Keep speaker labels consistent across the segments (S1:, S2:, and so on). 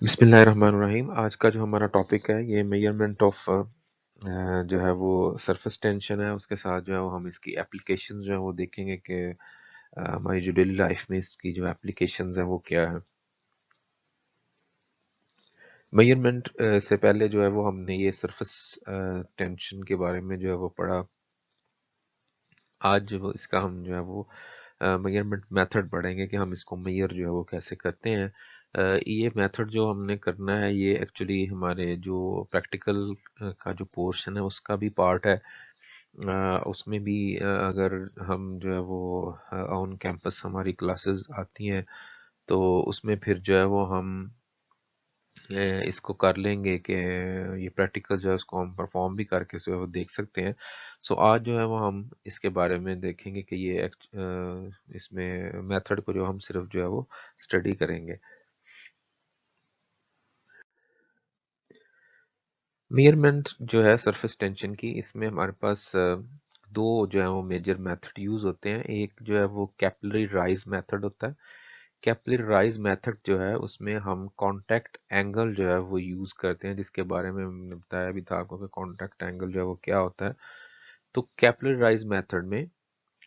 S1: बिस्मिल्लाहिर्रहमानिर्रहीम। आज का जो हमारा टॉपिक है ये मेजरमेंट ऑफ जो है वो सरफेस टेंशन है। उसके साथ जो है वो हम इसकी एप्लीकेशंस जो है वो देखेंगे कि हमारी जो डेली लाइफ में इसकी जो एप्लीकेशंस है वो क्या है। मेजरमेंट से पहले जो है वो हमने ये सरफेस टेंशन के बारे में जो है वो पढ़ा। आज जो इसका हम जो है वो मेजरमेंट मेथड पढ़ेंगे कि हम इसको मेजर जो है वो कैसे करते हैं। ये मेथड जो हमने करना है ये एक्चुअली हमारे जो प्रैक्टिकल का जो पोर्शन है उसका भी पार्ट है। उसमें भी अगर हम जो है वो ऑन कैंपस हमारी क्लासेस आती हैं तो उसमें फिर जो है वो हम इसको कर लेंगे कि ये प्रैक्टिकल जो है उसको हम परफॉर्म भी करके जो है वो देख सकते हैं। सो आज जो है वो हम इसके बारे में देखेंगे कि ये इसमें मेथड को जो हम सिर्फ जो है वो स्टडी करेंगे। मेजरमेंट जो है सरफेस टेंशन की, इसमें हमारे पास दो जो है वो मेजर मेथड यूज होते हैं। एक जो है वो कैपिलरी राइज मेथड होता है। कैपिलरी राइज मेथड जो है उसमें हम कांटेक्ट एंगल जो है वो यूज करते हैं, जिसके बारे में हमने बताया भी था आपको कि कांटेक्ट एंगल जो है वो क्या होता है। तो कैपिलरी राइज मेथड में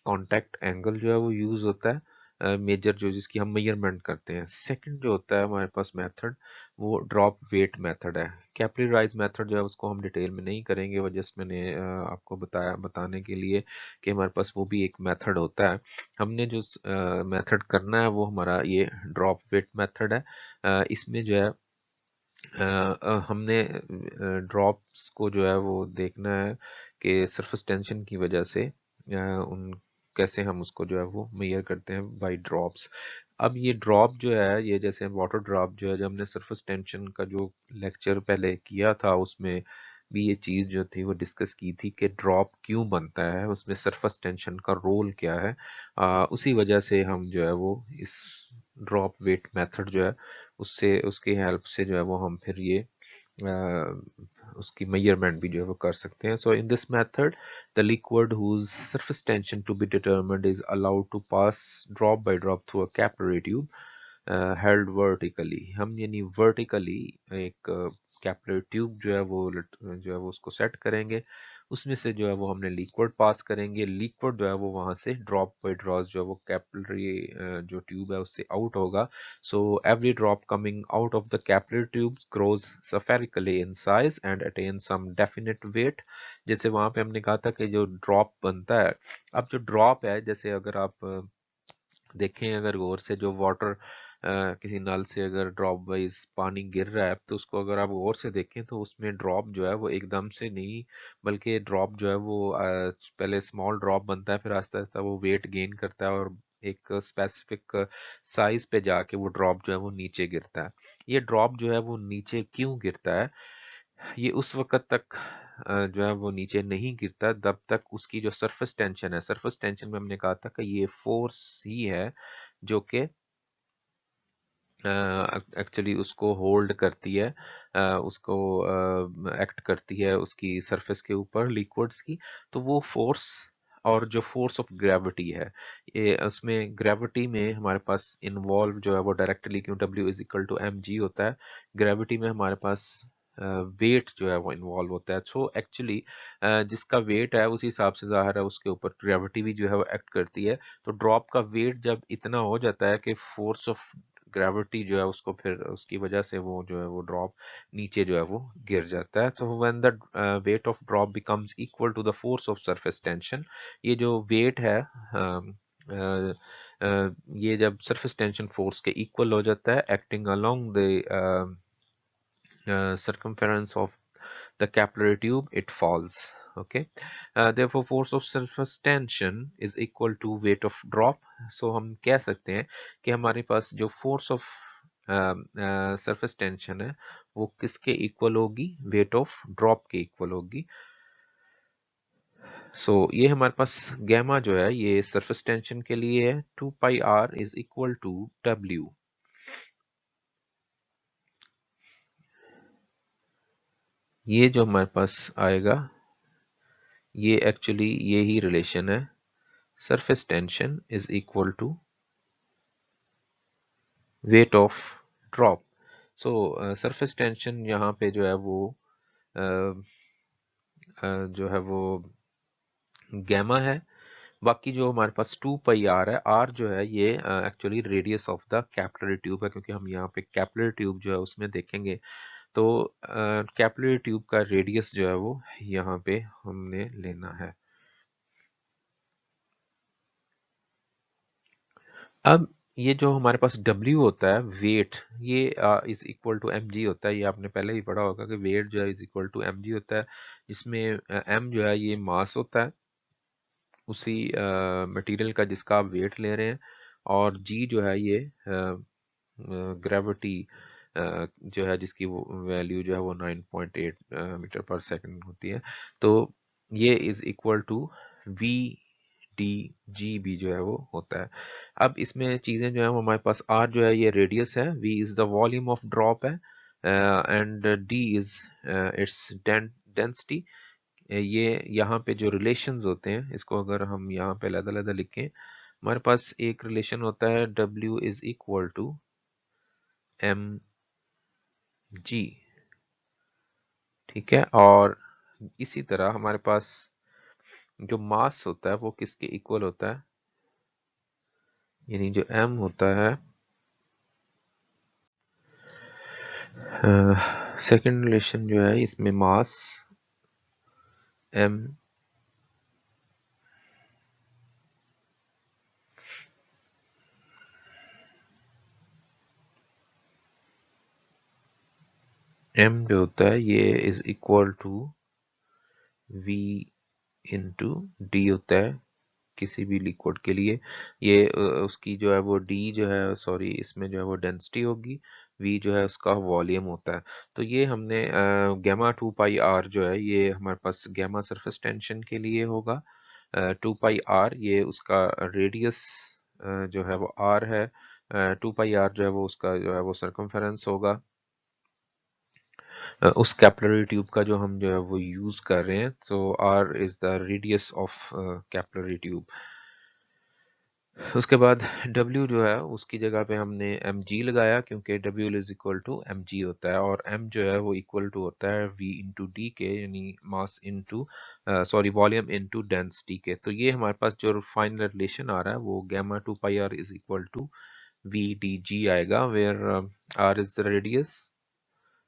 S1: कांटेक्ट एंगल जो है वो यूज होता है मेजर जो जिसकी हम मेजरमेंट करते हैं। सेकंड जो होता है हमारे पास मेथड वो ड्रॉप वेट मेथड है। कैपिलरी राइज मेथड जो है उसको हम डिटेल में नहीं करेंगे, वो जस्ट मैंने आपको बताने के लिए कि हमारे पास वो भी एक मेथड होता है। हमने जो मेथड करना है वो हमारा ये ड्रॉप वेट मेथड है। इसमें जो है हमने ड्रॉप्स को जो है वो देखना है कि सरफेस टेंशन की वजह से उन कैसे हम उसको जो है वो मेजर करते हैं बाय ड्रॉप्स। अब ये ड्रॉप जो है ये जैसे वाटर ड्रॉप जो है, जब हमने सरफेस टेंशन का जो लेक्चर पहले किया था उसमें भी ये चीज़ जो थी वो डिस्कस की थी कि ड्रॉप क्यों बनता है, उसमें सरफेस टेंशन का रोल क्या है। उसी वजह से हम जो है वो इस ड्रॉप वेट मेथड जो है उससे उसकी हेल्प से जो है वो हम फिर ये उसकी मेजरमेंट भी जो है वो कर सकते हैं। So in this method the liquid whose surface tension to be determined is allowed to pass drop by drop through a capillary tube held vertically। हम यानी वर्टिकली एक कैपिलरी ट्यूब जो है वो जो है वो उसको सेट करेंगे, उसमें से जो है वो हमने लिक्विड पास करेंगे। लिक्विड जो है वो वहां से ड्रॉप बाय ड्रॉप जो है वो कैपिलरी जो ट्यूब है उससे आउट होगा। So every drop coming out of the capillary tube grows spherically in size and attains some definite weight। जैसे वहां पे हमने कहा था कि जो ड्रॉप बनता है, अब जो ड्रॉप है जैसे अगर आप देखें अगर गौर से जो वाटर किसी नल से अगर ड्रॉप वाइज पानी गिर रहा है तो उसको अगर आप गौर से देखें तो उसमें ड्रॉप जो है वो एकदम से नहीं, बल्कि ड्रॉप जो है वो पहले स्मॉल ड्रॉप बनता है, फिर आहिस्ता आहिस्ता वो वेट गेन करता है और एक स्पेसिफिक साइज पे जाके वो ड्रॉप जो है वो नीचे गिरता है। ये ड्रॉप जो है वो नीचे क्यों गिरता है, ये उस वक्त तक जो है वो नीचे नहीं गिरता तब तक उसकी जो सरफेस टेंशन है, सरफेस टेंशन में हमने कहा था कि ये फोर्स ही है जो कि एक्चुअली उसको होल्ड करती है, उसको एक्ट करती है उसकी सरफेस के ऊपर लिक्विड्स की। तो वो फोर्स और जो फोर्स ऑफ ग्रेविटी है, ये उसमें ग्रेविटी में हमारे पास इन्वॉल्व जो है वो डायरेक्टली क्यों W is equal to m g होता है। ग्रेविटी में हमारे पास वेट जो है वो इन्वॉल्व होता है। सो एक्चुअली जिसका वेट है उसी हिसाब से ज़ाहिर है उसके ऊपर ग्रेविटी भी जो है वो एक्ट करती है। तो ड्रॉप का वेट जब इतना हो जाता है कि फोर्स ऑफ ग्रेविटी जो है उसको फिर उसकी वजह से वो जो है वो ड्रॉप नीचे जो है वो गिर जाता है। तो when the weight of drop becomes equal to the force of surface tension, ये जो वेट है ये जब सरफेस टेंशन फोर्स के इक्वल हो जाता है acting along the circumference of the capillary tube, it falls. Okay, therefore force of surface tension is equal to weight of drop। so हम कह सकते हैं कि हमारे पास जो force of surface tension है वो किसके इक्वल होगी, वेट ऑफ ड्रॉप के इक्वल होगी। ये हमारे पास गैमा जो है ये सरफेस टेंशन के लिए है, 2 pi r is equal to W। ये जो हमारे पास आएगा ये एक्चुअली ये ही रिलेशन है, surface tension is equal to weight of drop। So surface tension यहाँ पे जो है वो जो है वो गैमा है। बाकी जो हमारे पास 2 पाई आर है, आर जो है ये actually radius of the capillary tube है, क्योंकि हम यहाँ पे कैपिलरी ट्यूब जो है उसमें देखेंगे तो कैपिलरी ट्यूब का रेडियस जो है वो यहाँ पे हमने लेना है। अब ये जो हमारे पास W होता है वेट, ये इज इक्वल टू mg होता है। ये आपने पहले ही पढ़ा होगा कि वेट जो है इज इक्वल टू mg होता है, जिसमें m जो है ये मास होता है उसी मटेरियल का जिसका आप वेट ले रहे हैं, और g जो है ये ग्रेविटी जो है जिसकी वो वैल्यू जो है वो 9.8 मीटर पर सेकंड होती है। तो ये is equal to v D g भी जो है वो होता है। अब इसमें चीजें जो है वो हमारे पास r जो है ये रेडियस है, v is the volume of drop है, and d is its density. ये यहाँ पे जो रिलेशंस होते हैं इसको अगर हम यहाँ पे अलग-अलग लिखें, हमारे पास एक रिलेशन होता है W is equal to mg, ठीक है। और इसी तरह हमारे पास जो मास होता है वो किसके इक्वल होता है, यानी जो m होता है, सेकंड रिलेशन जो है इसमें मास m जो होता है ये is equal to v into d होता है किसी भी लिक्विड के लिए। ये उसकी जो है वो d जो है, सॉरी, इसमें जो है वो डेंसिटी होगी, v जो है उसका वॉल्यूम होता है। तो ये हमने गैमा 2 पाई r जो है ये हमारे पास गैमा सरफेस टेंशन के लिए होगा। 2 पाई r ये उसका रेडियस जो है वो r है, 2 पाई r जो है वो उसका जो है वो सरकमफेरेंस होगा उस कैपिलरी ट्यूब का जो हम जो है वो यूज कर रहे हैं। तो r is the radius of capillary tube. उसके बाद W जो है उसकी जगह पे हमने mg लगाया, क्योंकि W is equal to mg होता है, और m जो है वो इक्वल टू होता है v इंटू डी के, यानी mass into sorry volume into density के। तो ये हमारे पास जो फाइनल रिलेशन आ रहा है वो gamma 2 pi r is equal to v D G आएगा, where r is the radius,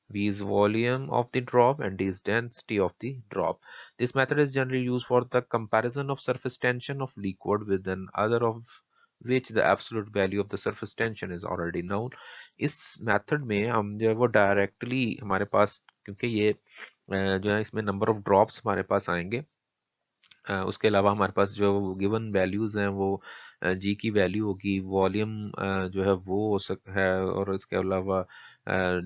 S1: V is volume of the drop, and D is density of the drop. This method is generally used for the comparison of surface tension of liquid with another of which the absolute value of the surface tension is already known. इस method में हम जो है वो directly हमारे पास, क्योंकि ये जो है इसमें नंबर ऑफ ड्रॉप्स हमारे पास आएंगे, उसके अलावा हमारे पास जो गिवन वैल्यूज हैं वो जी की वैल्यू होगी, वॉल्यूम जो है वो हो है, और इसके अलावा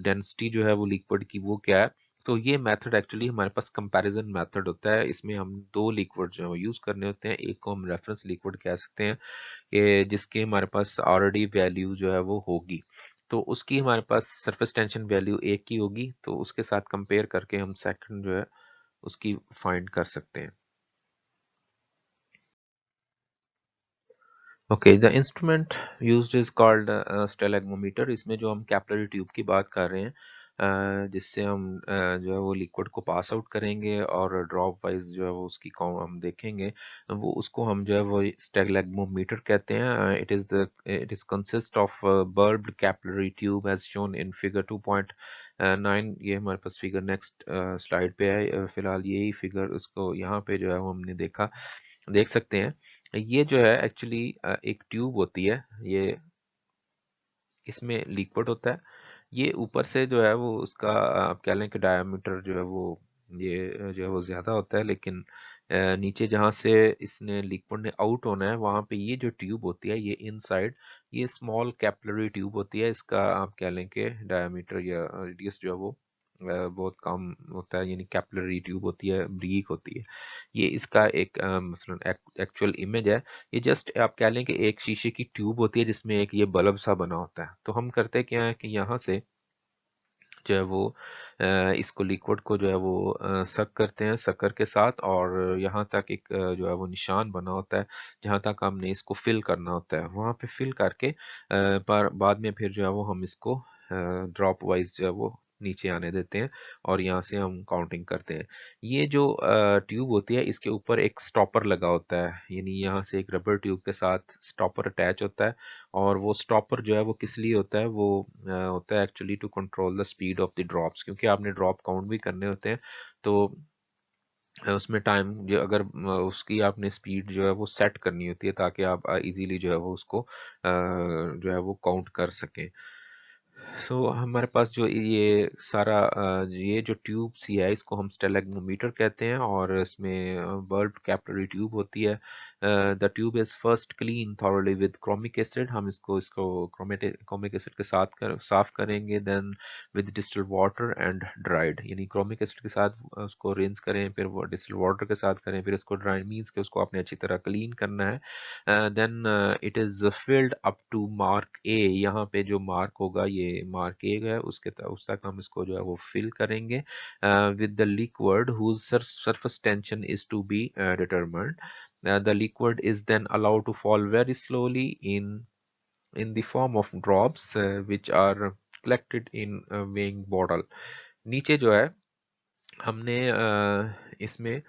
S1: डेंसिटी जो है वो लिक्विड की वो क्या है। तो ये मेथड एक्चुअली हमारे पास कंपैरिजन मेथड होता है। इसमें हम दो लिक्विड जो है वो यूज करने होते हैं, एक को हम रेफरेंस लिक्विड कह सकते हैं कि जिसके हमारे पास ऑलरेडी वैल्यू जो है वो होगी, तो उसकी हमारे पास सरफेस टेंशन वैल्यू एक की होगी, तो उसके साथ कंपेयर करके हम सेकंड जो है उसकी फाइंड कर सकते हैं। Okay, the instrument used is called stalagmometer. इसमें जो हम कैपिलरी ट्यूब की बात कर रहे हैं, जिससे हम जो है वो लिक्विड को पास आउट करेंगे और ड्रॉप वाइज जो है वो उसकी हम देखेंगे, वो उसको हम जो है वो स्टेलेग्मोमीटर कहते हैं। It is consist of bulbed capillary tube as shown in figure 2.9। ये हमारे पास फिगर नेक्स्ट स्लाइड पे है, फिलहाल यही फिगर उसको यहाँ पे जो है वो हमने देख सकते हैं। ये जो है एक्चुअली एक ट्यूब होती है, ये इसमें लिक्विड होता है। ये ऊपर से जो है वो उसका आप कह लें कि डायमीटर जो है वो ये जो है वो ज्यादा होता है, लेकिन नीचे जहाँ से इसने लिक्विड ने आउट होना है वहां पे ये जो ट्यूब होती है ये इनसाइड, ये स्मॉल कैपिलरी ट्यूब होती है। इसका आप कह लें कि डायमीटर या रेडियस जो है वो बहुत कम होता है, यानी कैपिलरी ट्यूब होती है, ब्रीक होती है। ये इसका एक मसलन एक्चुअल इमेज है। ये जस्ट आप कह लें कि एक शीशे की ट्यूब होती है जिसमें एक ये बल्ब सा बना होता है। तो हम करते क्या है कि यहाँ से जो है वो इसको लिक्विड को जो है वो सक करते हैं शक्कर के साथ, और यहाँ तक एक जो है वो निशान बना होता है जहाँ तक हमने इसको फिल करना होता है, वहाँ पे फिल करके पर बाद में फिर जो है वो हम इसको ड्रॉप वाइज जो है वो नीचे आने देते हैं और यहाँ से हम काउंटिंग करते हैं। ये जो ट्यूब होती है इसके ऊपर एक स्टॉपर लगा होता है, यानी यहाँ से एक रबर ट्यूब के साथ स्टॉपर अटैच होता है, और वो स्टॉपर जो है वो किस लिए होता है, वो होता है actually to control the speed of the drops, क्योंकि आपने ड्रॉप काउंट भी करने होते हैं। तो उसमें टाइम जो अगर उसकी आपने स्पीड जो है वो सेट करनी होती है ताकि आप इजीली जो है वो उसको जो है वो काउंट कर सकें। हमारे पास जो ये सारा ये जो ट्यूब सी है इसको हम स्टेलेग्मोमीटर कहते हैं, और इसमें बल्ब कैपिलरी ट्यूब होती है। The tube is first clean thoroughly with chromic acid, हम इसको इसको क्रोमिक एसिड के साथ साफ करेंगे, then with distilled water and dried, यानी क्रोमिक एसिड के साथ उसको रिंस करें, फिर वो डिस्टिल्ड वाटर के साथ करें, फिर इसको ड्राइड मीन्स के उसको आपने अच्छी तरह क्लीन करना है। Then it is filled up to mark A, यहाँ पे जो मार्क होगा ये मार्क ए है, उस तक हम इसको जो है वो फिल करेंगे with the liquid whose surface tension is to be determined. The liquid is then allowed to fall very slowly in the form of drops which are collected in a weighing bottle. नीचे जो है हमने इसमें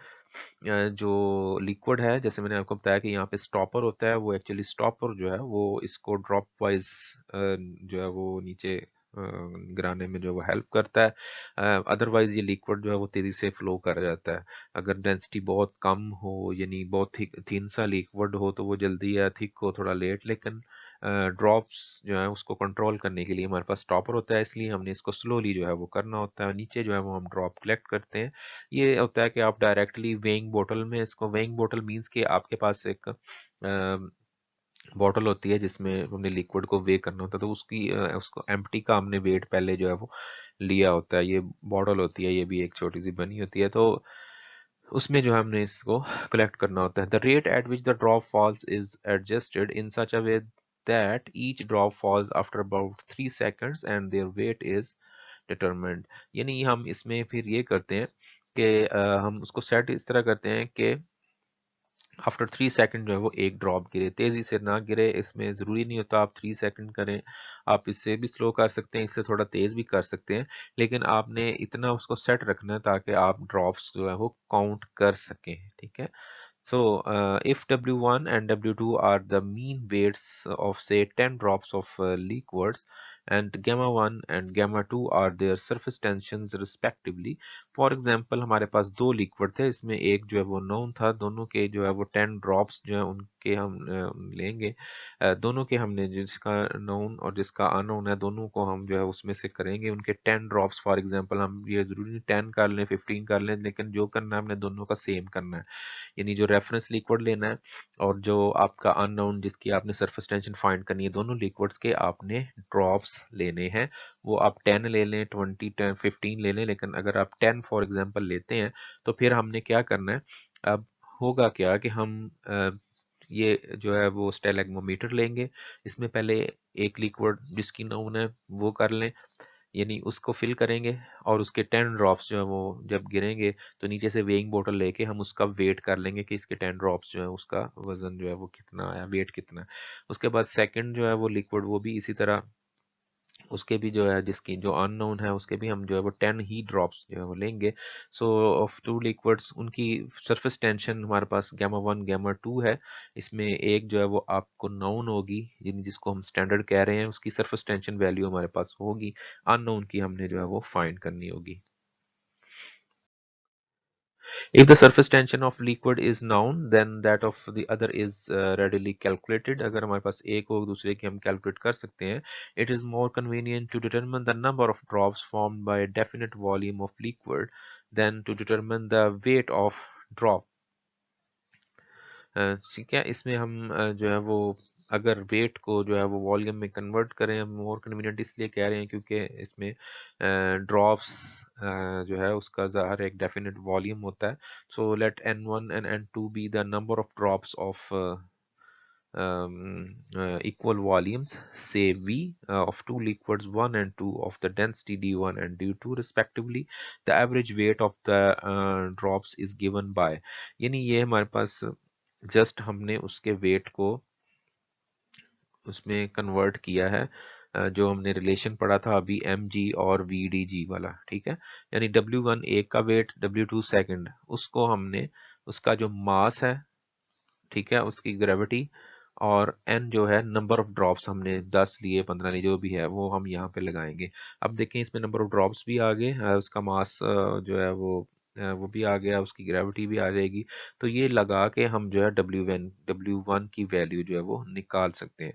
S1: जो liquid है, जैसे मैंने आपको बताया कि यहाँ पे स्टॉपर होता है, वो एक्चुअली स्टॉपर जो है वो इसको ड्रॉप वाइज जो है वो नीचे गिराने में जो है वो हेल्प करता है। अदरवाइज ये लिक्विड जो है वो तेजी से फ्लो कर जाता है। अगर डेंसिटी बहुत कम हो, यानी बहुत थिन सा लिक्विड हो, तो वो जल्दी या थिक हो थोड़ा लेट, लेकिन ड्रॉप्स जो है उसको कंट्रोल करने के लिए हमारे पास स्टॉपर होता है, इसलिए हमने इसको स्लोली जो है वो करना होता है। नीचे जो है वो हम ड्रॉप कलेक्ट करते हैं। ये होता है कि आप डायरेक्टली वेइंग बोतल में इसको, वेइंग बोतल मींस कि आपके पास एक बॉटल होती है जिसमें हमने लिक्विड को वे करना होता है, तो उसको एम्प्टी का हमने वेट पहले जो है वो लिया होता है। ये बॉटल होती है, ये भी एक छोटी सी बनी होती है, तो उसमें जो है हमने इसको कलेक्ट करना होता है। The rate at which the drop falls is adjusted in such a way that each drop falls after about 3 seconds and their weight is determined. यानी हम इसमें फिर ये करते हैं कि हम उसको सेट इस तरह करते हैं कि आफ्टर 3 सेकंड जो है वो एक ड्रॉप गिरे, तेजी से ना गिरे। इसमें ज़रूरी नहीं होता आप 3 सेकंड करें, आप इससे भी स्लो कर सकते हैं, इससे थोड़ा तेज भी कर सकते हैं, लेकिन आपने इतना उसको सेट रखना है ताकि आप ड्रॉप्स जो है वो काउंट कर सकें। ठीक है। So, if W1 and W2 are the mean weights of say 10 drops of liquids, and gamma 1 and gamma 2 are their surface tensions respectively. For example, हमारे पास दो लिक्विड थे, इसमें एक जो है वो नोन था, दोनों के जो है वो 10 ड्रॉप्स जो है उनके हम लेंगे। दोनों के हमने जिसका नोन और जिसका अननोन है दोनों को हम जो है उसमें से करेंगे उनके 10 ड्रॉप्स। फॉर एग्जांपल हम ये जरूरी नहीं 10 कर लें 15 कर लें, लेकिन जो करना है हमने दोनों का सेम करना है, यानी जो रेफरेंस लिक्विड लेना है और जो आपका अननोन जिसकी आपने सरफेस टेंशन फाइंड करनी है, दोनों लिक्विड्स के आपने ड्रॉप्स लेने हैं। वो आप 10 ले लें, 20, 10, 15 ले लें, लेकिन अगर आप 10 फॉर एग्जांपल लेते हैं तो फिर हमने क्या करना है, अब होगा क्या कि हम ये जो है वो स्टेलेग्मोमीटर लेंगे, इसमें पहले एक लिक्विड जिसकी नोन है वो कर लें, यानी उसको फिल करेंगे, और उसके 10 ड्रॉप्स जो है वो जब गिरेंगे तो नीचे से वेइंग बोतल लेके हम उसका वेट कर लेंगे कि इसके 10 ड्रॉप्स जो है उसका वजन जो है वो कितना आया, वेट कितना है। उसके बाद सेकंड जो है वो लिक्विड, वो भी इसी तरह उसके भी जो है जिसकी जो अननोन है उसके भी हम जो है वो 10 ही ड्रॉप्स जो है वो लेंगे। सो ऑफ टू लिक्विड्स, उनकी सरफेस टेंशन हमारे पास गामा 1 गामा 2 है। इसमें एक जो है वो आपको नोन होगी, जिसको हम स्टैंडर्ड कह रहे हैं, उसकी सरफेस टेंशन वैल्यू हमारे पास होगी, अननोन की हमने जो है वो फाइंड करनी होगी। If the surface tension of liquid is known, then that of the other is readily calculated. अगर हमारे पास एक हो दूसरे की हम calculate कर सकते हैं. It is more convenient to determine the number of drops formed by a definite volume of liquid than to determine the weight of drop. ठीक है, इसमें हम जो है वो अगर वेट को जो है वो वॉल्यूम में कन्वर्ट करें, हम मोर कन्वीनियंट इसलिए कह रहे हैं क्योंकि इसमें ड्रॉप्स जो है उसका ज़ाहिर एक डेफिनेट वॉल्यूम होता है। So let N1 and N2 be the number of drops of equal volumes, say V, of two liquids 1 and 2 of the density D1 and D2 respectively. The average weight of the drops is given by, यानी ये हमारे पास just हमने उसके wait को उसमें convert किया है जो हमने रिलेशन पढ़ा था अभी एम जी और वी डी जी वाला, ठीक है। यानी W1 एक का वेट, W2 सेकंड, उसको हमने उसका जो मास है, ठीक है, उसकी ग्रेविटी, और n जो है नंबर ऑफ ड्रॉप्स, हमने 10 लिए 15 लिए जो भी है वो हम यहाँ पे लगाएंगे। अब देखें इसमें नंबर ऑफ ड्रॉप्स भी आ गए, उसका मास जो है वो भी आ गया, उसकी ग्रेविटी भी आ जाएगी। तो ये लगा के हम जो है W1 की वैल्यू जो है वो निकाल सकते हैं।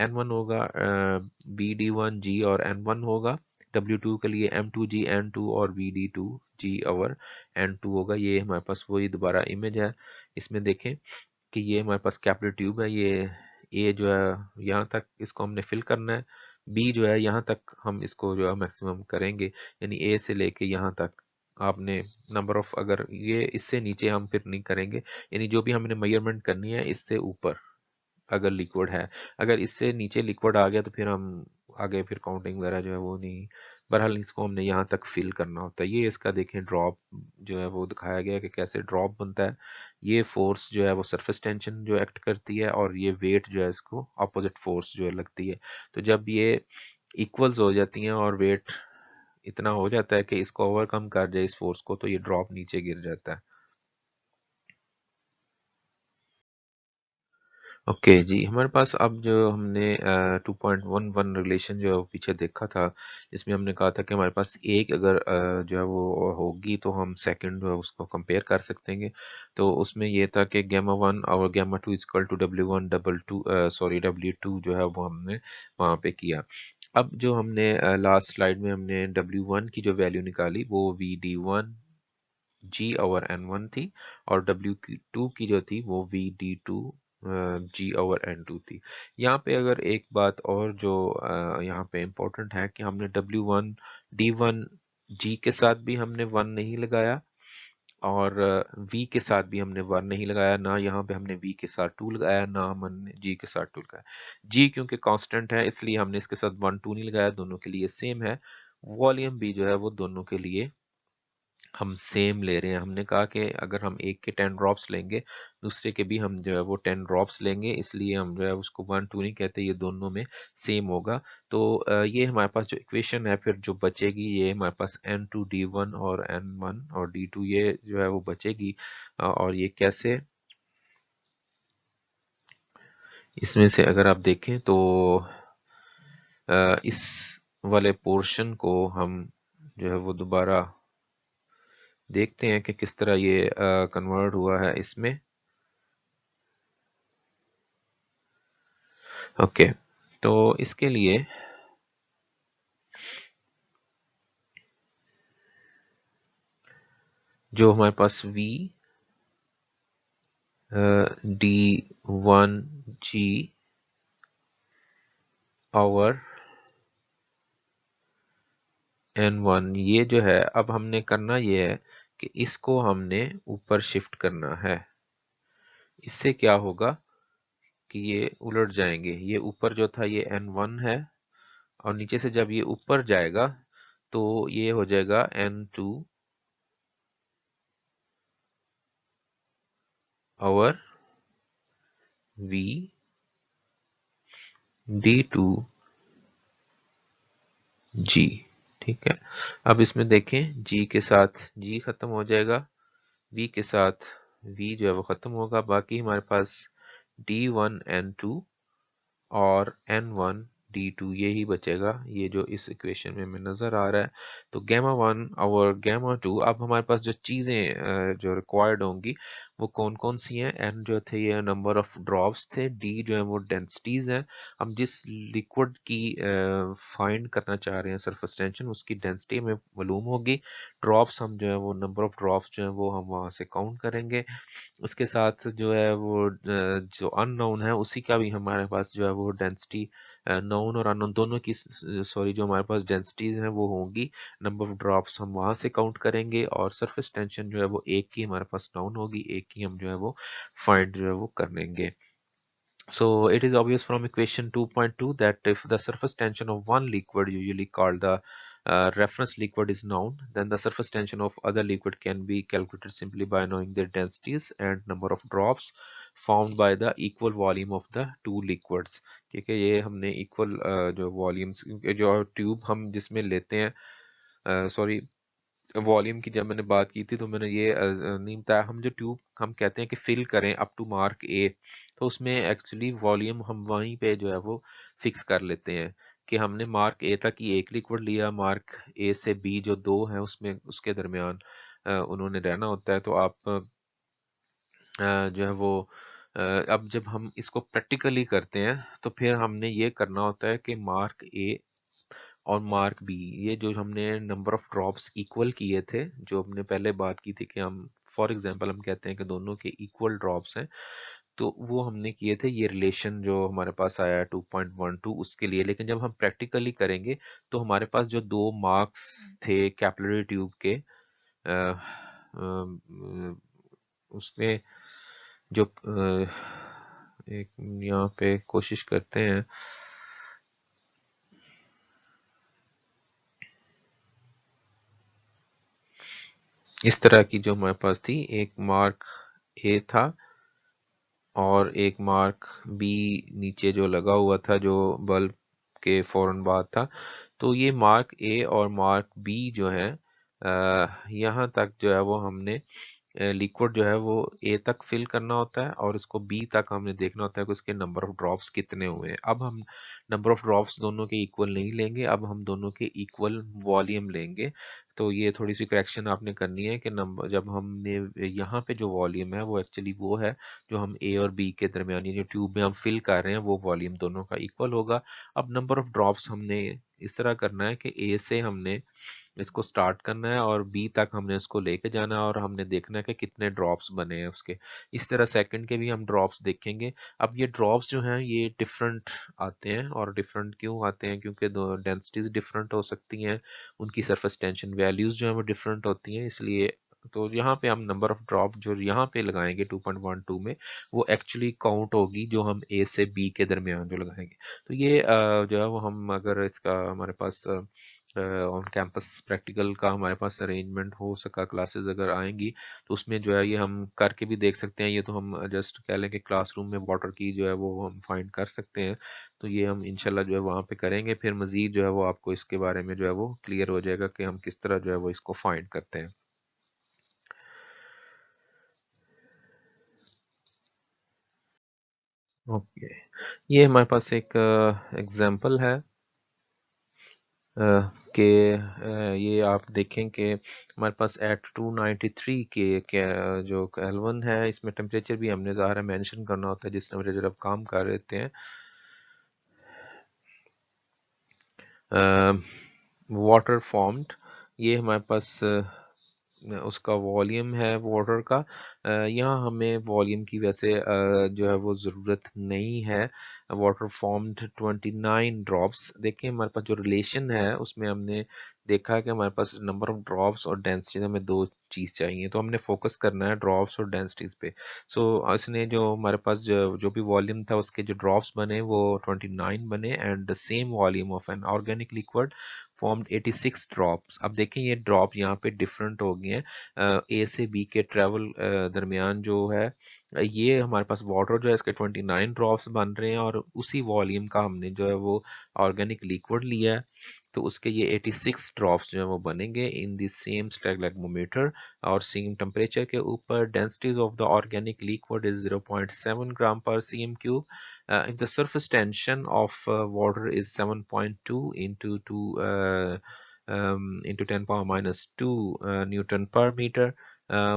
S1: N1 होगा, BD1G और N1 होगा। W2 के लिए M2G N2 और VD2G और N2 होगा। ये हमारे पास वही दोबारा इमेज है। इसमें देखें कि ये हमारे पास कैपिलरी ट्यूब है, ये ए जो है यहाँ तक इसको हमने फिल करना है, बी जो है यहाँ तक हम इसको जो है मैक्सिमम करेंगे, यानी ए से लेके यहाँ तक आपने नंबर ऑफ, अगर ये इससे नीचे हम फिर नहीं करेंगे, यानी जो भी हमने मेजरमेंट करनी है इससे ऊपर अगर लिक्विड है, अगर इससे नीचे लिक्विड आ गया तो फिर हम आगे फिर काउंटिंग वगैरह जो है वो नहीं। बहरहाल इसको हमने यहाँ तक फिल करना होता है। ये इसका देखें ड्रॉप जो है वो दिखाया गया है कि कैसे ड्रॉप बनता है। ये फोर्स जो है वो सरफेस टेंशन जो एक्ट करती है, और ये वेट जो है इसको अपोजिट फोर्स जो है लगती है। तो जब ये इक्वल्स हो जाती हैं और वेट इतना हो जाता है कि इसको ओवरकम कर जाए इस फोर्स को, तो ये ड्रॉप नीचे गिर जाता है। ओके जी, हमारे पास अब जो हमने 2.11 रिलेशन जो है वो पीछे देखा था, जिसमें हमने कहा था कि हमारे पास एक अगर जो है वो होगी तो हम सेकंड जो है उसको कंपेयर कर सकते हैं। तो उसमें ये था कि गामा 1 और gamma 2 equal to W1 W2 जो है वो हमने वहाँ पे किया। अब जो हमने लास्ट स्लाइड में हमने W1 की जो वैल्यू निकाली वो VD1 G ओवर N1 थी, और W2 की जो थी वो VD2 G ओवर N2 थी। यहाँ पे अगर एक बात और जो यहाँ पे इम्पोर्टेंट है कि हमने W1 D1 G के साथ भी हमने 1 नहीं लगाया, और V के साथ भी हमने 1 नहीं लगाया, ना यहाँ पे हमने V के साथ 2 लगाया, ना हमने G के साथ 2 लगाया। G क्योंकि कांस्टेंट है इसलिए हमने इसके साथ 1 2 नहीं लगाया, दोनों के लिए सेम है। वॉल्यूम भी जो है वो दोनों के लिए हम सेम ले रहे हैं। हमने कहा कि अगर हम एक के 10 ड्रॉप्स लेंगे, दूसरे के भी हम जो है वो 10 ड्रॉप्स लेंगे, इसलिए हम जो है उसको 1 2 नहीं कहते, ये दोनों में सेम होगा। तो ये हमारे पास जो इक्वेशन है फिर जो बचेगी, ये हमारे पास N2D1 और N1 और D2 ये जो है वो बचेगी। और ये कैसे, इसमें से अगर आप देखें तो इस वाले पोर्शन को हम जो है वो दोबारा देखते हैं कि किस तरह ये कन्वर्ट हुआ है इसमें। ओके, तो इसके लिए जो हमारे पास D1G और N1 ये जो है, अब हमने करना ये है कि इसको हमने ऊपर शिफ्ट करना है। इससे क्या होगा कि ये उलट जाएंगे, ये ऊपर जो था ये N1 है, और नीचे से जब ये ऊपर जाएगा तो ये हो जाएगा N2 और V D2 G, ठीक है। अब इसमें देखें G के साथ G खत्म हो जाएगा, V के साथ V जो है वो खत्म होगा, बाकी हमारे पास D1 N2 और N1 D2 यही बचेगा, ये जो इस इक्वेशन में हमें नजर आ रहा है। तो गामा 1 और गामा 2, अब हमारे पास जो चीजें जो रिक्वायर्ड होंगी वो कौन कौन सी हैं। N जो थे ये नंबर ऑफ ड्रॉप्स थे, D जो है वो डेंसिटीज हैं। हम जिस लिक्विड की फाइंड करना चाह रहे हैं सरफेस टेंशन, उसकी डेंसिटी में मालूम होगी। ड्रॉप्स हम जो है वो नंबर ऑफ ड्रॉप्स जो है वो हम वहां से काउंट करेंगे। उसके साथ जो है वो जो अननोन है उसी का भी हमारे पास जो है वो डेंसिटी, नोन और अननोन दोनों की, सॉरी, जो हमारे पास डेंसिटीज हैं वो होंगी। नंबर ऑफ ड्रॉप्स हम वहां से काउंट करेंगे, और सरफेस टेंशन जो है वो एक की हमारे पास नोन होगी, एक की हम जो है वो फाइंड जो है वो कर लेंगे। So it is obvious from equation 2.2 that if the surface tension of one liquid, usually called the reference liquid is known, then the surface tension of other liquid can be calculated simply by knowing their densities and number of drops formed by the equal volume of the two liquids। ठीक है, ये हमने equal जो volumes जो tube हम जिसमें लेते हैं, सॉरी वॉल्यूम की जब मैंने बात की थी तो मैंने ये नहीं बताया, हम जो ट्यूब हम कहते हैं कि फिल करें अप टू मार्क ए, तो उसमें एक्चुअली वॉल्यूम हम वहीं पे जो है वो फिक्स कर लेते हैं कि हमने मार्क ए तक ही एक लिक्विड लिया, मार्क ए से बी जो दो है उसमें उसके दरमियान उन्होंने रहना होता है। तो आप जो है वो अब जब हम इसको प्रैक्टिकली करते हैं तो फिर हमने ये करना होता है कि मार्क ए और मार्क बी, ये जो हमने नंबर ऑफ ड्रॉप्स इक्वल किए थे, जो हमने पहले बात की थी कि हम फॉर एग्जांपल हम कहते हैं कि दोनों के इक्वल ड्रॉप्स हैं, तो वो हमने किए थे, ये रिलेशन जो हमारे पास आया 2.12 उसके लिए। लेकिन जब हम प्रैक्टिकली करेंगे तो हमारे पास जो दो मार्क्स थे कैपिलरी ट्यूब के अ, उसमें जो एक यहाँ पे कोशिश करते हैं, इस तरह की जो हमारे पास थी, एक मार्क ए था और एक मार्क बी नीचे जो लगा हुआ था जो बल्ब के फौरन बाद था। तो ये मार्क ए और मार्क बी जो है यहाँ तक जो है वो हमने लिक्विड जो है वो ए तक फिल करना होता है और इसको बी तक हमने देखना होता है कि उसके नंबर ऑफ ड्रॉप्स कितने हुए हैं। अब हम नंबर ऑफ ड्रॉप्स दोनों के इक्वल नहीं लेंगे, अब हम दोनों के इक्वल वॉल्यूम लेंगे। तो ये थोड़ी सी करेक्शन आपने करनी है कि नंबर जब हमने यहाँ पे जो वॉल्यूम है वो एक्चुअली वो है जो हम ए और बी के दरमियान जो ट्यूब में हम फिल कर रहे हैं वो वॉल्यूम दोनों का इक्वल होगा। अब नंबर ऑफ ड्रॉप्स हमने इस तरह करना है कि ए से हमने इसको स्टार्ट करना है और बी तक हमने इसको लेके जाना है और हमने देखना है कि कितने ड्रॉप्स बने हैं उसके। इस तरह सेकंड के भी हम ड्रॉप्स देखेंगे। अब ये ड्रॉप्स जो हैं ये डिफरेंट आते हैं, और डिफरेंट क्यों आते हैं, क्योंकि दो डेंसिटीज डिफरेंट हो सकती हैं, उनकी सरफेस टेंशन वैल्यूज जो है वो डिफरेंट होती हैं, इसलिए तो यहाँ पे हम नंबर ऑफ ड्रॉप जो यहाँ पे लगाएंगे 2.12 में वो एक्चुअली काउंट होगी जो हम ए से बी के दरमियान जो लगाएंगे। तो ये जो है वो हम अगर इसका हमारे पास ऑन कैंपस प्रैक्टिकल का हमारे पास अरेंजमेंट हो सका, क्लासेस अगर आएंगी तो उसमें जो है ये हम करके भी देख सकते हैं। ये तो हम जस्ट कह लें कि क्लासरूम में वाटर की जो है वो हम फाइंड कर सकते हैं, तो ये हम इंशाल्लाह जो है वहाँ पे करेंगे, फिर मज़ीद जो है वो आपको इसके बारे में जो है वो क्लियर हो जाएगा कि हम किस तरह जो है वो इसको फाइंड करते हैं। ओके, ये हमारे पास एक एग्जांपल है कि ये आप देखें कि हमारे पास एट 293 के जो केल्विन है, इसमें टेम्परेचर भी हमने ज़ाहिर है मेंशन करना होता है जिस टेम्परेचर आप काम कर रहे हैं। वाटर फॉर्म्ड, ये हमारे पास उसका वॉल्यूम है वाटर का। यहाँ हमें वॉल्यूम की वैसे जो है वो ज़रूरत नहीं है। Water formed 29 drops. देखिए हमारे पास जो रिलेशन है उसमें हमने देखा है कि हमारे पास नंबर ऑफ ड्रॉप्स और डेंसिटी, हमें दो चीज़ चाहिए, तो हमने फोकस करना है ड्रॉप्स और डेंसिटीज पे। सो इसने जो हमारे पास जो भी वॉल्यूम था उसके जो ड्रॉप्स बने वो 29 बने, and the same volume of an organic liquid formed 86 drops. अब देखें ये ड्रॉप यहाँ पे डिफरेंट हो गए हैं ए से बी के ट्रेवल दरमियान जो है, ये हमारे पास वाटर जो है इसके 29 ड्रॉप्स बन रहे हैं और उसी वॉल्यूम का हमने जो है वो ऑर्गेनिक लिक्विड लिया है, तो उसके ये 86 ड्रॉप्स जो है वो बनेंगे इन द सेम स्टेगलेगमोमीटर और सेम टेम्परेचर के ऊपर। Densities of the organic liquid is 0.7 ग्राम पर cm cube. if the surface tension of water is 7.2 into 10 power minus 2 Newton per meter,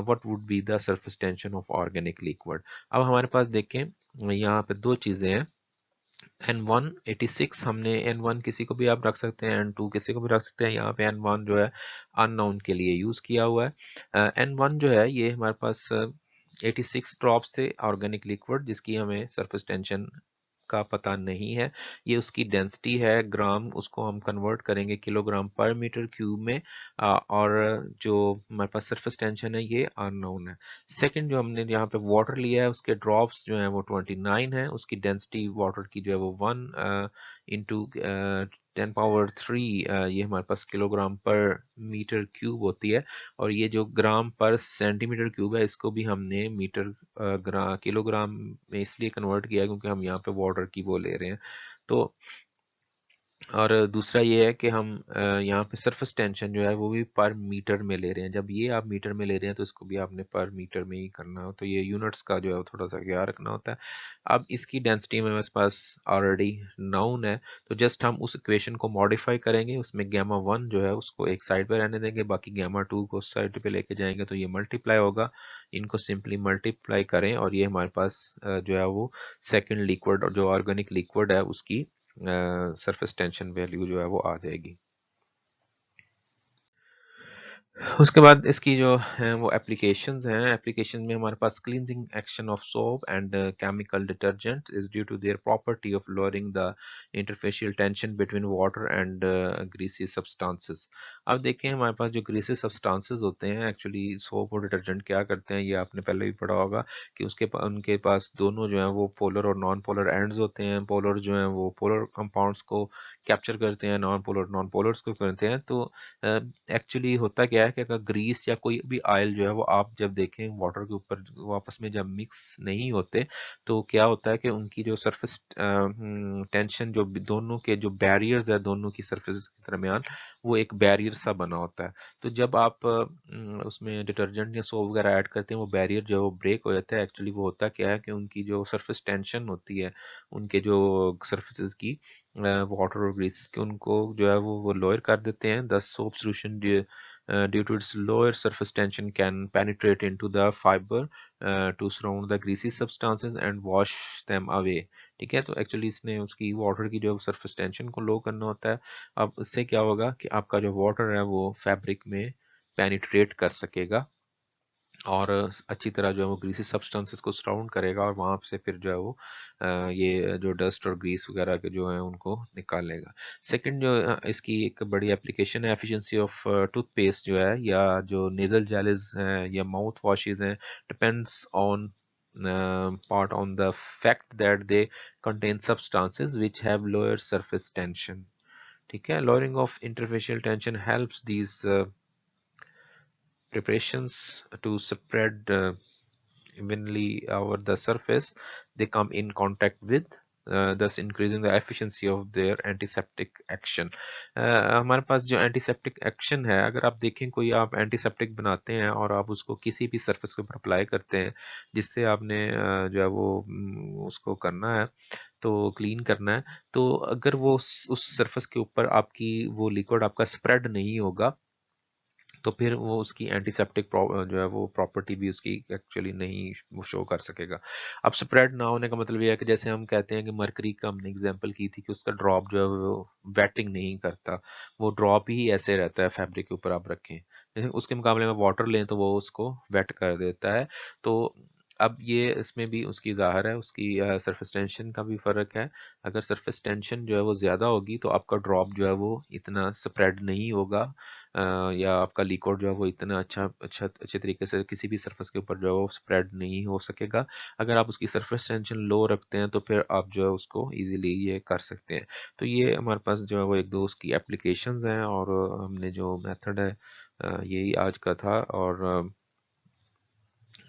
S1: what would be the surface tension of organic liquid? अब हमारे पास देखें यहाँ पे दो चीज़ें हैं। N1 86 हमने N1 किसी को भी आप रख सकते हैं, N2 किसी को भी रख सकते हैं, यहाँ पे N1 जो है अननोन के लिए यूज़ किया हुआ है। N1 जो है ये हमारे पास 86 ड्रॉप्स थे ऑर्गेनिक लिक्विड जिसकी हमें सरफेस टेंशन का पता नहीं है। ये उसकी डेंसिटी है ग्राम, उसको हम कन्वर्ट करेंगे किलोग्राम पर मीटर क्यूब में, और जो हमारे पास सरफेस टेंशन है ये अननोन है। सेकंड जो हमने यहाँ पे वाटर लिया है उसके ड्रॉप्स जो है वो 29 है, उसकी डेंसिटी वाटर की जो है वो 1 इंटू 10⁻³ ये हमारे पास किलोग्राम पर मीटर क्यूब होती है, और ये जो ग्राम पर सेंटीमीटर क्यूब है इसको भी हमने मीटर किलोग्राम में इसलिए कन्वर्ट किया है क्योंकि हम यहाँ पे वाटर की वो ले रहे हैं। तो और दूसरा ये है कि हम यहाँ पे सरफेस टेंशन जो है वो भी पर मीटर में ले रहे हैं। जब ये आप मीटर में ले रहे हैं तो इसको भी आपने पर मीटर में ही करना हो, तो ये यूनिट्स का जो है वो थोड़ा सा ख्याल रखना होता है। अब इसकी डेंसिटी हमारे पास ऑलरेडी नाउन है, तो जस्ट हम उस इक्वेशन को मॉडिफाई करेंगे, उसमें γ1 जो है उसको एक साइड पे रहने देंगे, बाकी γ2 को उस साइड पे लेके जाएंगे तो ये मल्टीप्लाई होगा। इनको सिंपली मल्टीप्लाई करें और ये हमारे पास जो है वो सेकेंड लिक्विड और जो ऑर्गेनिक लिक्विड है उसकी सरफेस टेंशन वैल्यू जो है वो आ जाएगी। उसके बाद इसकी जो है वो एप्लीकेशंस हैं। एप्लीकेशन में हमारे पास cleansing action of soap and chemical detergent is due to their property of lowering the interfacial tension between water and greasy substances. अब देखें हमारे पास जो ग्रीसी सब्सटेंसेस होते हैं, एक्चुअली सोप और डिटर्जेंट क्या करते हैं ये आपने पहले भी पढ़ा होगा कि उनके पास दोनों जो है वो पोलर और नॉन पोलर एंड्स होते हैं। पोलर जो है वो पोलर कंपाउंड्स को कैप्चर करते हैं, नॉन पोलर्स को करते हैं। तो एक्चुअली होता क्या है कि अगर ग्रीस या कोई भी ऑयल जो है वो आप जब देखें वाटर के ऊपर वो आपस में जब मिक्स नहीं होते तो क्या होता है कि उनकी जो सरफेस टेंशन जो दोनों के जो बैरियर्स है दोनों की सरफेस के दरमियान वो एक बैरियर सा बना होता है। तो जब आप उसमें डिटर्जेंट या सोप वगैरह ऐड करते हैं वो बैरियर जो है वो ब्रेक हो जाता है। एक्चुअली वो होता क्या है कि उनकी जो सरफेस टेंशन होती है उनके जो सरफेसेस की वाटर और ग्रीस के उनको जो है वो लोअर कर देते हैं। The soap solution due to its lower surface tension can penetrate into the fiber to surround the greasy substances and wash them away। ठीक है, तो एक्चुअली इसने उसकी वाटर की जो सरफेस टेंशन को लो करना होता है। अब इससे क्या होगा कि आपका जो वाटर है वो फैब्रिक में पेनिट्रेट कर सकेगा और अच्छी तरह जो है वो ग्रीसी सब्सटेंसेस को सराउंड करेगा और वहां से फिर जो है वो ये जो डस्ट और ग्रीस वगैरह के जो है उनको निकालेगा। सेकंड जो इसकी एक बड़ी एप्लीकेशन है एफिशिएंसी ऑफ टूथपेस्ट जो है या जो नेजल जेल्स हैं या माउथ वॉशेज हैं, depends on part on the fact that they contain substances which have lower surface tension। ठीक है, lowering of interfacial tension helps these preparations to spread evenly over the surface they come in contact with, thus increasing the efficiency of their antiseptic action। हमारे पास जो antiseptic action है, अगर आप देखें कोई आप एंटीसेप्टिक बनाते हैं और आप उसको किसी भी सरफेस के ऊपर अप्लाई करते हैं जिससे आपने जो है वो उसको करना है तो क्लीन करना है, तो अगर वो उस सरफेस के ऊपर आपकी वो लिक्विड आपका स्प्रेड नहीं होगा तो फिर वो उसकी एंटीसेप्टिक जो है वो प्रॉपर्टी भी उसकी एक्चुअली नहीं वो शो कर सकेगा। अब स्प्रेड ना होने का मतलब ये है कि जैसे हम कहते हैं कि मरकरी का हमने एग्जांपल की थी कि उसका ड्रॉप जो है वो वेटिंग नहीं करता, वो ड्रॉप ही ऐसे रहता है फैब्रिक के ऊपर आप रखें। जैसे उसके मुकाबले में वाटर लें तो वो उसको वेट कर देता है। तो अब ये इसमें भी उसकी ज़ाहिर है उसकी सरफेस टेंशन का भी फ़र्क है। अगर सरफेस टेंशन जो है वो ज़्यादा होगी तो आपका ड्रॉप जो है वो इतना स्प्रेड नहीं होगा, या आपका लिक्विड जो है वो इतना अच्छे तरीके से किसी भी सरफेस के ऊपर जो है वो स्प्रेड नहीं हो सकेगा। अगर आप उसकी सरफेस टेंशन लो रखते हैं तो फिर आप जो है उसको इजीली ये कर सकते हैं। तो ये हमारे पास जो है वो एक दो उसकी एप्लीकेशंस हैं और हमने जो मेथड है यही आज का था। और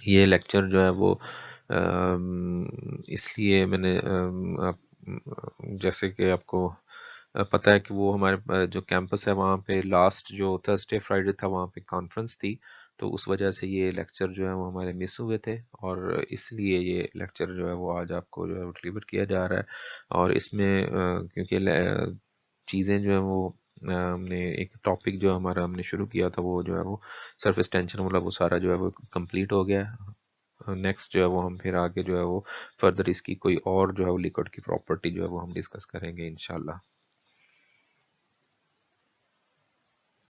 S1: ये लेक्चर जो है वो इसलिए मैंने जैसे कि आपको पता है कि वो हमारे जो कैंपस है वहाँ पे लास्ट जो थर्सडे फ्राइडे था वहाँ पे कॉन्फ्रेंस थी, तो उस वजह से ये लेक्चर जो है वो हमारे मिस हुए थे और इसलिए ये लेक्चर जो है वो आज आपको जो है डिलीवर किया जा रहा है। और इसमें क्योंकि चीज़ें जो है वो हमने एक टॉपिक जो हमारा हमने शुरू किया था वो जो है वो सरफेस टेंशन मतलब वो सारा जो है वो कंप्लीट हो गया है। नेक्स्ट जो है वो हम फिर आगे जो है वो फर्दर इसकी कोई और जो है वो लिक्विड की प्रॉपर्टी जो है वो हम डिस्कस करेंगे इंशाल्लाह।